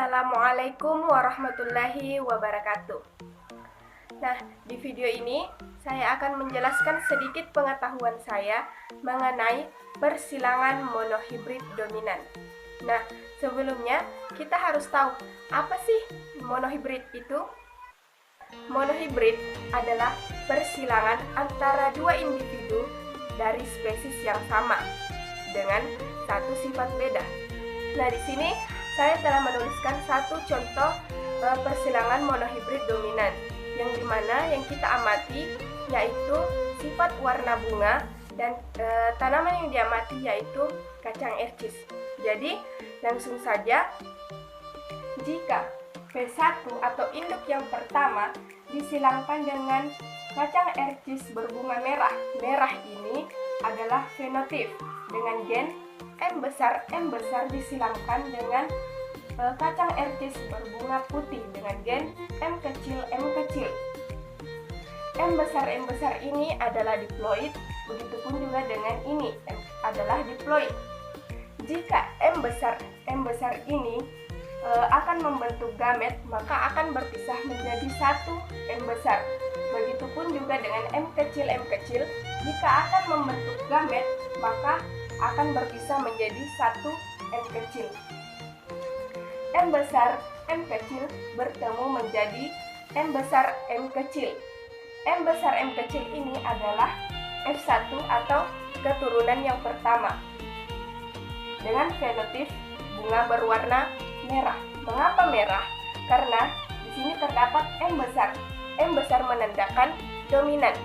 Assalamualaikum warahmatullahi wabarakatuh. Nah, di video ini saya akan menjelaskan sedikit pengetahuan saya mengenai persilangan monohibrid dominan. Nah, sebelumnya kita harus tahu apa sih monohibrid itu? Monohibrid adalah persilangan antara dua individu dari spesies yang sama dengan satu sifat beda. Nah, di sini saya telah menuliskan satu contoh persilangan monohibrid dominan yang dimana yang kita amati yaitu sifat warna bunga dan tanaman yang diamati yaitu kacang ercis. Jadi langsung saja, jika P1 atau induk yang pertama disilangkan dengan kacang ercis berbunga merah, merah ini adalah fenotip dengan gen M besar disilangkan dengan kacang ercis berbunga putih dengan gen M kecil. M besar ini adalah diploid, begitupun juga dengan ini adalah diploid. Jika M besar ini akan membentuk gamet, maka akan berpisah menjadi satu M besar. Begitupun juga dengan M kecil, jika akan membentuk gamet, maka akan berpisah menjadi satu M kecil. M besar M kecil bertemu menjadi M besar M kecil. M besar M kecil ini adalah F1 atau keturunan yang pertama dengan fenotip bunga berwarna merah. Mengapa merah? Karena di sini terdapat M besar. M besar menandakan dominan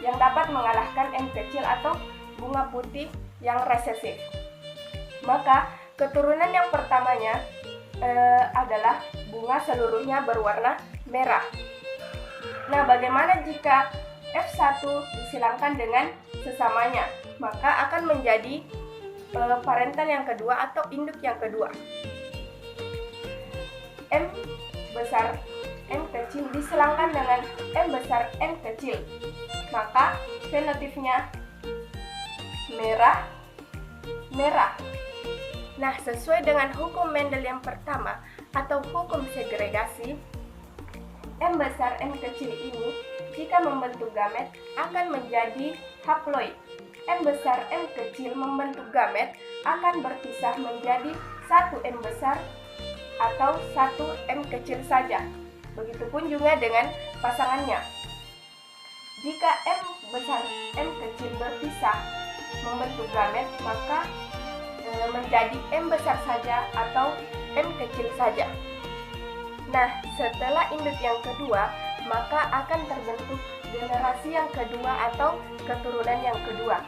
yang dapat mengalahkan M kecil atau bunga putih yang resesif. Maka keturunan yang pertamanya adalah bunga seluruhnya berwarna merah. Nah, bagaimana jika F1 disilangkan dengan sesamanya? Maka akan menjadi parental yang kedua atau induk yang kedua. M besar M kecil disilangkan dengan M besar M kecil. Maka fenotipnya merah. Nah, sesuai dengan hukum Mendel yang pertama atau hukum segregasi, M besar M kecil ini jika membentuk gamet akan menjadi haploid. M besar M kecil membentuk gamet akan berpisah menjadi satu M besar atau satu M kecil saja. Begitupun juga dengan pasangannya. Jika M besar M kecil berpisah membentuk gamet, maka menjadi M besar saja atau M kecil saja. Nah, setelah induk yang kedua, maka akan terbentuk generasi yang kedua atau keturunan yang kedua.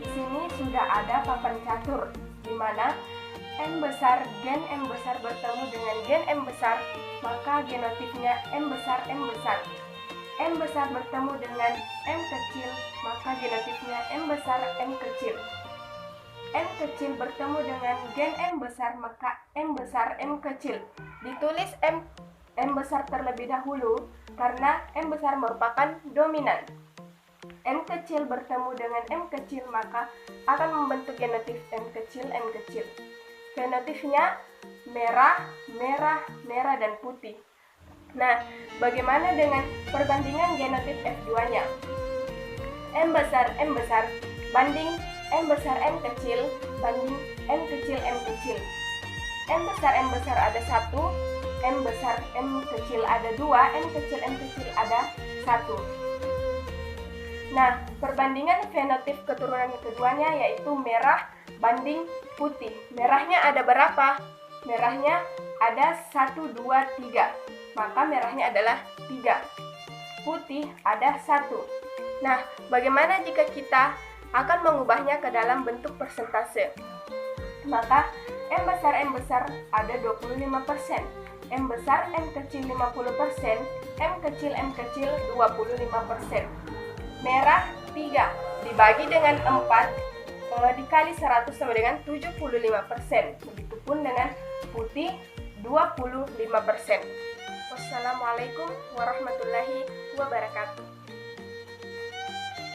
Di sini sudah ada papan catur, di mana gen M besar bertemu dengan gen M besar, maka genotipnya M besar. M besar bertemu dengan M kecil, maka genotipnya M besar M kecil. M kecil bertemu dengan gen M besar, maka M besar M kecil. Ditulis M besar terlebih dahulu karena M besar merupakan dominan. M kecil bertemu dengan M kecil, maka akan membentuk genotip M kecil. Fenotipnya merah, dan putih. Nah, bagaimana dengan perbandingan genotip F2-nya? M besar banding M besar M kecil banding M kecil. M besar ada 1, M besar M kecil ada 2, M kecil ada 1. Nah, perbandingan fenotip keturunan keduanya yaitu merah banding putih. Merahnya ada berapa? Merahnya ada 1, 2, 3. Maka merahnya adalah 3. Putih ada 1. Nah, bagaimana jika kita akan mengubahnya ke dalam bentuk persentase? Maka M besar ada 25%, M besar M kecil 50%, M kecil 25%. Merah 3 dibagi dengan 4 dikali 100 sama dengan 75%. Begitupun dengan putih 25%. Wassalamualaikum warahmatullahi wabarakatuh.